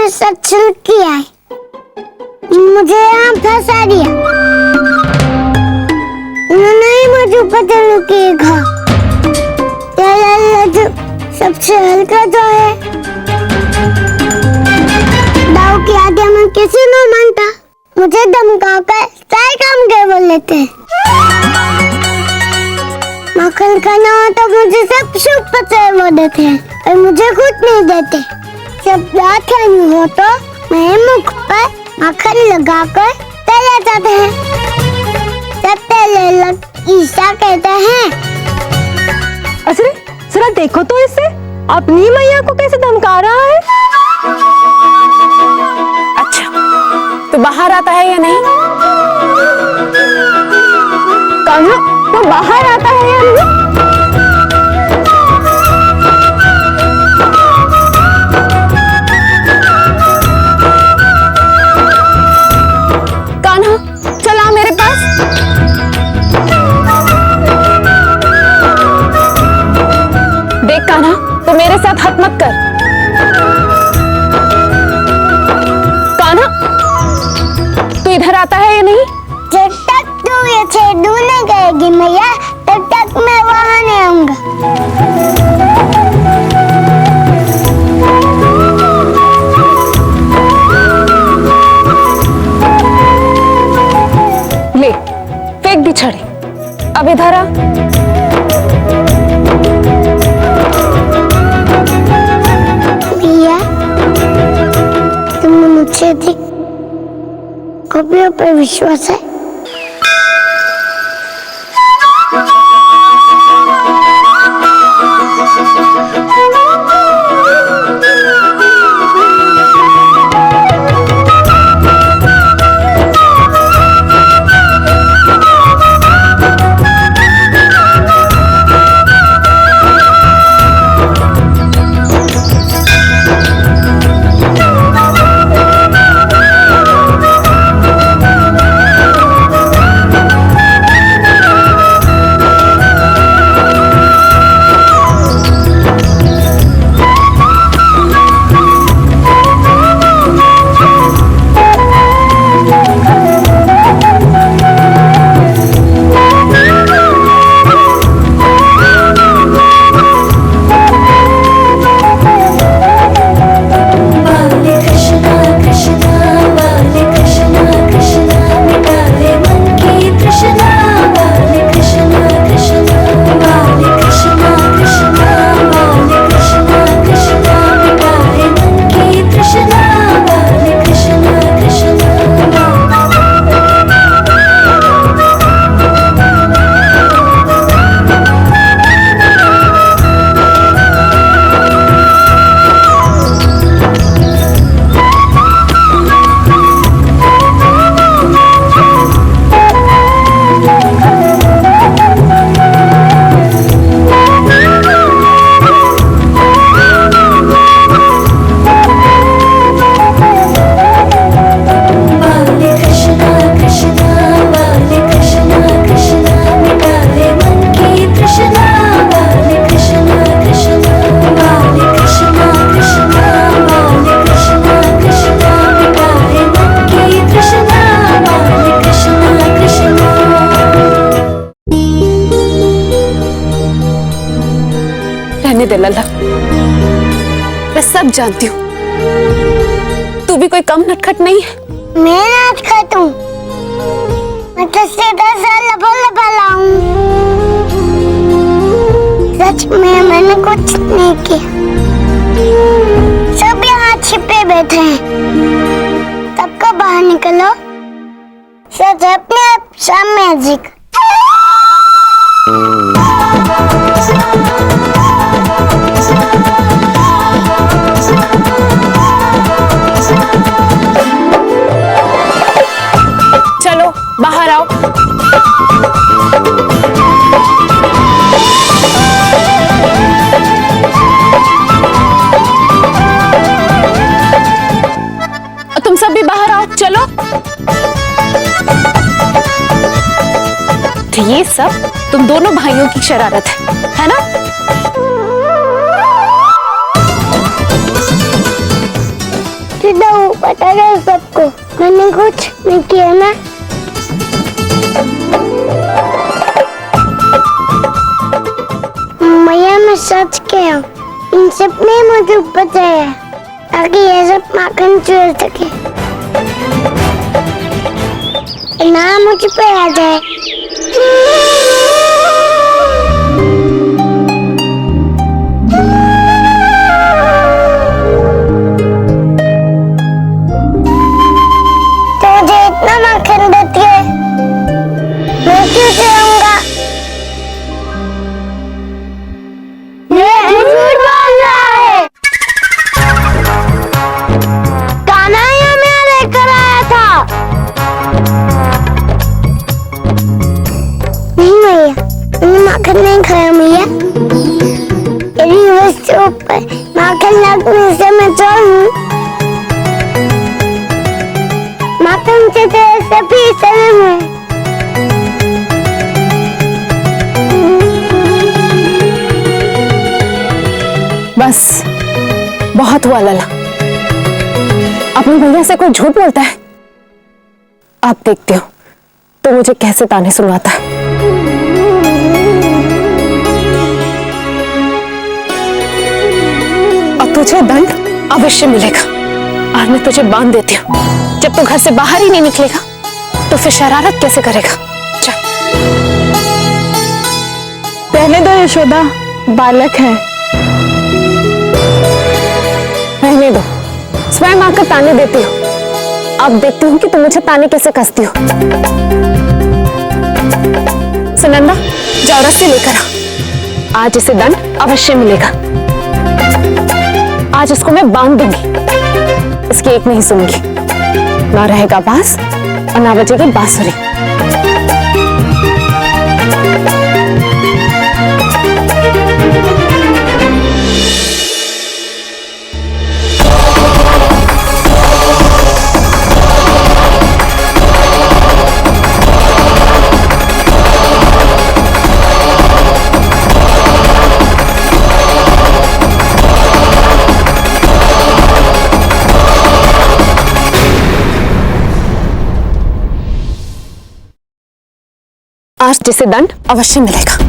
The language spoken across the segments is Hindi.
मेरे साथ छल किया है, मुझे यहाँ फंसा दिया। उन्होंने ही मुझे पता लगेगा। तेरा लड्डू सबसे हल्का तो है। दाऊ की आज्ञा में किसी न मानता, मुझे धमकाकर सारे काम के बोल लेते हैं। माखन खाना हो तो मुझे सब शुभ पता वो देते हैं, और मुझे कुछ नहीं देते। जब रात खानी हो तो मेरे मुख पर माखन लगाकर चले जाते हैं। जब तेरे लग ईसा कहते हैं। अरे जरा देखो तो इसे, अपनी मैया को कैसे धमका रहा है। अच्छा, तो बाहर आता है या नहीं? कान्हा, तो बाहर आता है या नहीं? कान्हा, चला मेरे पास। देख कान्हा, तो मेरे साथ हट मत कर। कान्हा, तू इधर आता है या नहीं? जब तक तू ये छेड़ू नहीं करेगी मैया, तब तक मैं वहाँ नहीं आऊंगा। ले, फेंक दी छड़ी। अब इधर आ। भैया, तुमने मुझसे अधिक कपियों पर विश्वास है। रहने दे लल्ला, मैं सब जानती हूँ। तू भी कोई कम नटखट नहीं है। मैं नटखट हूँ, मैं तो सीधा सा लबा लाऊं। सच में मैंने कुछ नहीं किया, सब यहाँ छिपे बैठे हैं। सबको बाहर निकलो, सच अपने आप सामने दिख। चलो बाहर आओ। तुम सब भी बाहर आओ, चलो। तो ये सब तुम दोनों भाइयों की शरारत है ना? तू पता है सबको, मैंने कुछ नहीं किया ना। मैया मैं सच किया, इन सब ने मुझे बताया ताकि ये सब माखन चुरा सके, ना मुझ पे आ जाए। तो मुझे इतना माखन देती है, मैं क्यों चुराऊंगा? ये झूठ बोल रहा है। कान्हा ही हमें लेकर आया था। नहीं भैया, मैंने माखन नहीं खाया भैया। यदि वस्तुओं पर माखन लगने से मैं चोर हूँ। माखन से तो सभी सलाम है। बस बहुत हुआ लला, अपने भैया से कोई झूठ बोलता है। आप देखते हो तो मुझे कैसे ताने सुनवाता है। और तुझे दंड अवश्य मिलेगा। और मैं तुझे बांध देती हूँ, जब तू घर से बाहर ही नहीं निकलेगा तो फिर शरारत कैसे करेगा। चल। रहने दो यशोदा, बालक है। रहने दो, स्वयं आकर ताने देती हो। अब देखती हूँ कि तुम मुझे ताने कैसे कसती हो। सुनंदा, जाओ रस्सी लेकर आ। आज इसे दंड अवश्य मिलेगा। आज इसको मैं बांध दूंगी, इसकी एक नहीं सुनूंगी। ना रहेगा बांस और ना बजेगी बांसुरी। आज जिसे दंड अवश्य मिलेगा।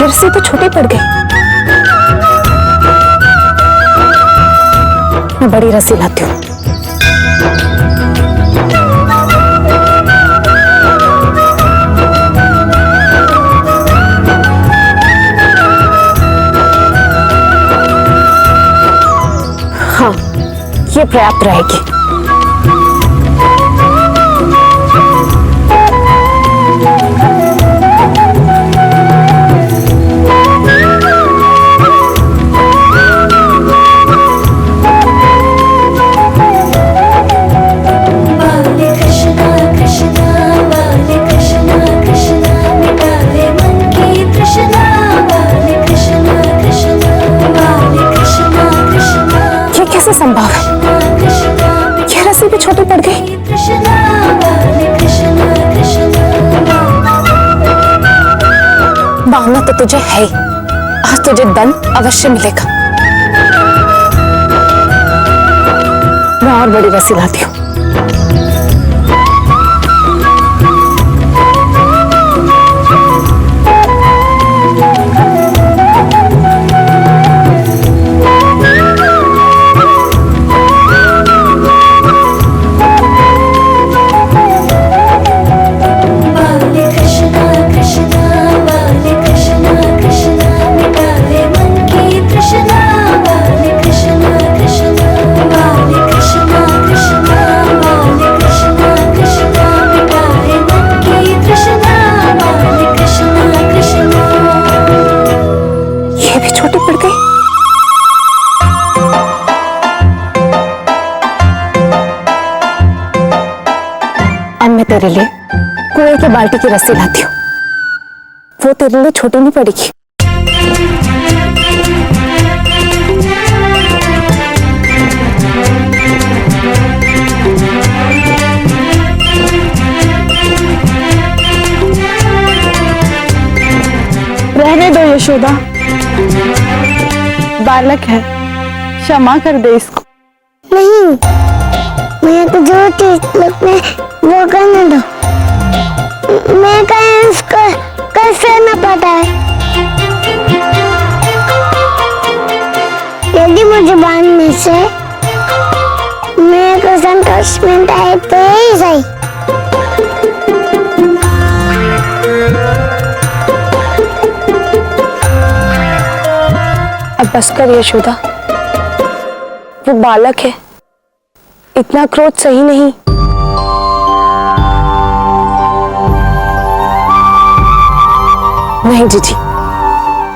रस्सी तो छोटी पड़ गई। मैं बड़ी रस्सी लाती हूँ। हाँ, ये पर्याप्त रहेगी। संभव है? यह रस्सी भी छोटी पड़ गई। बांधना तो तुझे है ही, आज तुझे दंड अवश्य मिलेगा। मैं और बड़ी रस्सी लाती हूँ। कृष्णा मैं तेरे लिए कुएं की बाल्टी की रस्सी लाती हूँ, वो तेरे लिए छोटी नहीं पड़ेगी। रहने दो यशोदा, बालक है, क्षमा कर दे इसको। नहीं, मैं तो जो चीज लगने वो करने दो। मैं कहीं उसको कैसे न पता है। यदि मुझे बांधने से मेरे को संतोष मिलता है तो यही सही। अब बस कर यशोदा, वो बालक है, इतना क्रोध सही नहीं। नहीं जीजी,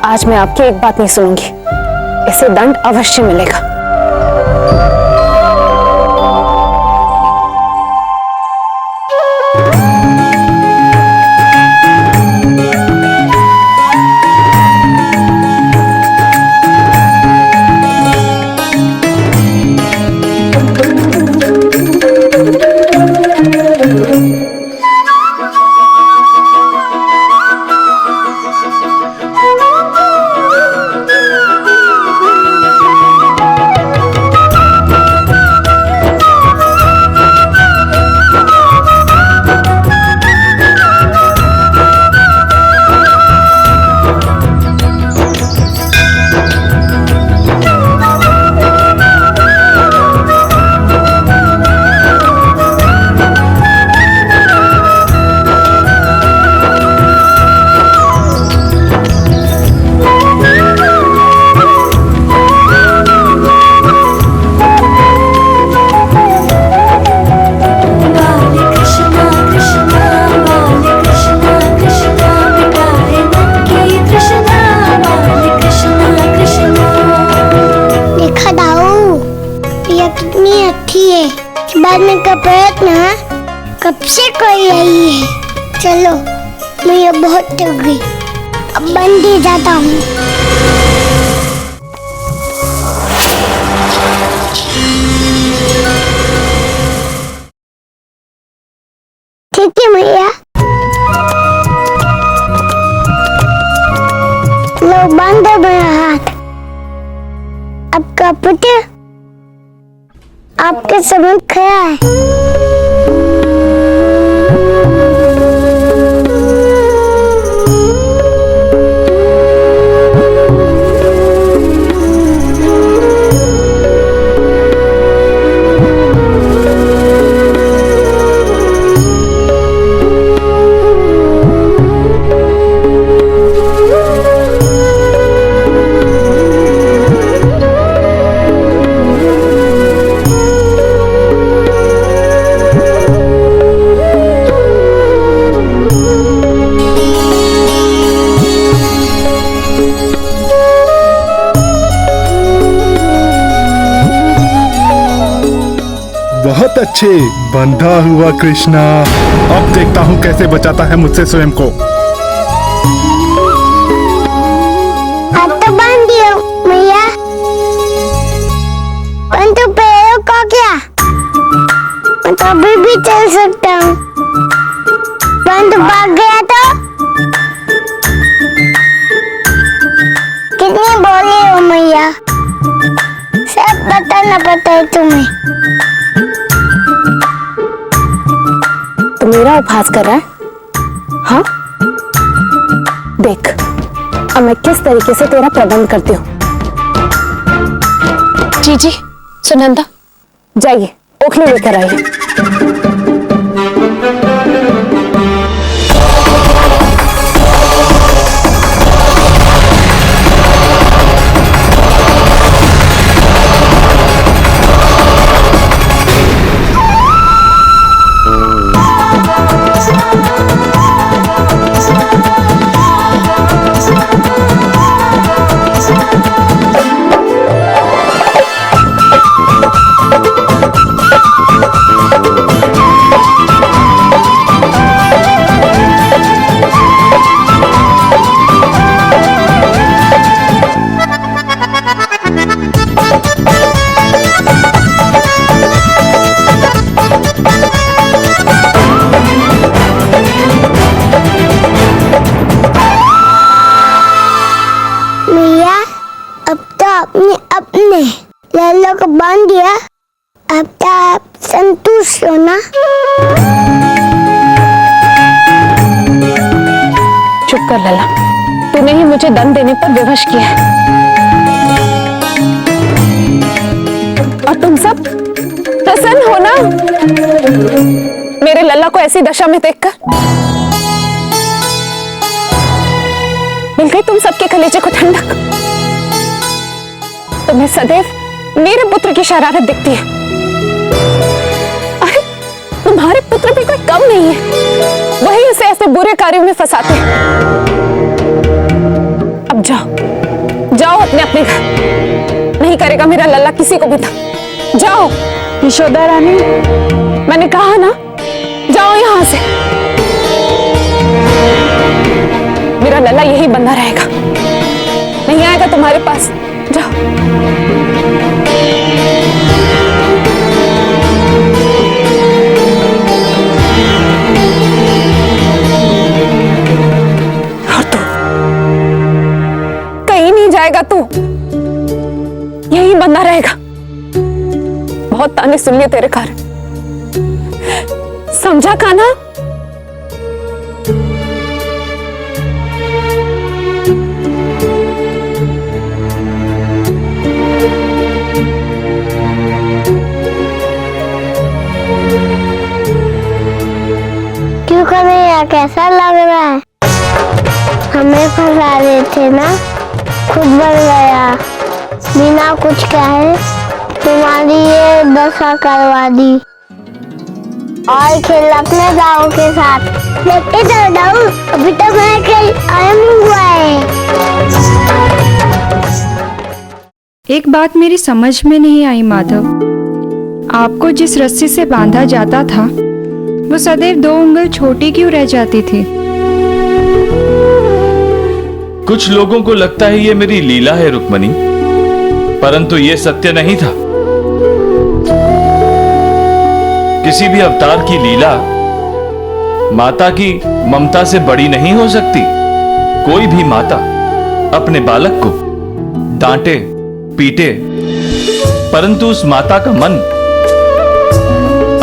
आज मैं आपकी एक बात नहीं सुनूंगी, इसे दंड अवश्य मिलेगा। मारने का प्रयत्न कब से कर रही है। चलो मैं ये बहुत थक गई, अब बंद ही जाता हूँ। ठीक है मैया, लो बांधो मेरा हाथ। आपका पुत्र आपके समझ खड़ा है। बहुत अच्छे, बंधा हुआ कृष्णा। अब देखता हूँ कैसे बचाता है मुझसे स्वयं को। अब तो बांध दिया मैया, परंतु पैरों को क्या? मैं तो अभी भी चल सकता हूँ। परंतु भाग गया तो? कितनी बोली हो मैया, सब बताना पड़ता है तुम्हें। तो मेरा उपहास कर रहा है? हाँ, देख अब मैं किस तरीके से तेरा प्रबंध करती हूँ। जी सुनंदा, जाइए ओखली लेकर आइए। पूछ लो ना। चुप कर लला, तूने ही मुझे दंड देने पर विवश किया है। और तुम सब प्रसन्न हो ना मेरे लल्ला को ऐसी दशा में देखकर? मिल गई तुम सबके कलेजे को ठंडक। तुम्हें सदैव मेरे पुत्र की शरारत दिखती है। अरे तुम्हारे पुत्र भी कोई कम नहीं है, वही उसे ऐसे बुरे कार्यों में फंसाते हैं। अब जाओ जाओ अपने अपने घर, नहीं करेगा मेरा लल्ला किसी को भी तंग। जाओ। यशोदा रानी, मैंने कहा ना, जाओ यहां से। मेरा लल्ला यही बंधा रहेगा, नहीं आएगा तुम्हारे पास। जाओ। और तू कहीं नहीं जाएगा, तू यही बंधा रहेगा। बहुत ताने सुन लिए तेरे कारण, समझा कान्हा? क्यों कन्हैया, कैसा लग रहा है? हमें फंसा रहे थे ना, खुद बन गया बिना कुछ कहे। तुम्हारी ये दशा करवा दी। और खेल अपने दाऊ के साथ। लेके जाओ दाऊ, अभी तो मैं खेल आरंभ हुआ है। एक बात मेरी समझ में नहीं आई माधव, आपको जिस रस्सी से बांधा जाता था वो सदैव 2 उंगल छोटी क्यों रह जाती थी? कुछ लोगों को लगता है ये मेरी लीला है रुक्मणी, परंतु ये सत्य नहीं था। किसी भी अवतार की लीला माता की ममता से बड़ी नहीं हो सकती। कोई भी माता अपने बालक को डांटे पीटे, परंतु उस माता का मन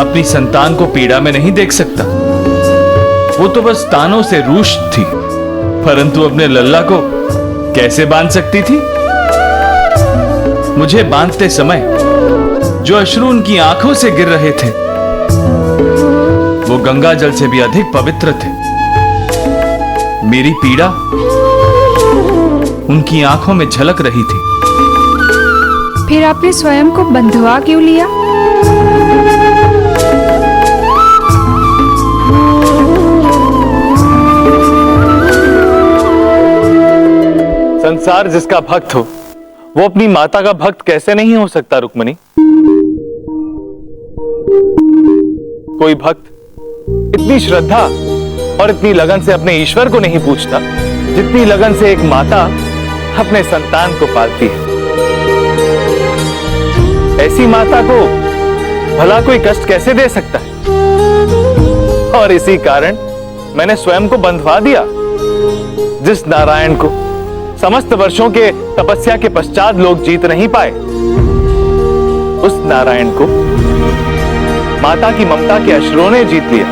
अपनी संतान को पीड़ा में नहीं देख सकता। वो तो बस तानों से रूष्ट थी, परंतु अपने लल्ला को कैसे बांध सकती थी? मुझे बांधते समय जो अश्रु उनकी आंखों से गिर रहे थे वो गंगा जल से भी अधिक पवित्र थे। मेरी पीड़ा उनकी आंखों में झलक रही थी। फिर आपने स्वयं को बंधवा क्यों लिया? संसार जिसका भक्त हो वो अपनी माता का भक्त कैसे नहीं हो सकता रुक्मणी? कोई भक्त इतनी श्रद्धा और इतनी लगन से अपने ईश्वर को नहीं पूछता जितनी लगन से एक माता अपने संतान को पालती है। ऐसी माता को भला कोई कष्ट कैसे दे सकता है? और इसी कारण मैंने स्वयं को बंधवा दिया। जिस नारायण को समस्त वर्षों के तपस्या के पश्चात लोग जीत नहीं पाए, उस नारायण को माता की ममता के अश्रुओं ने जीत लिया।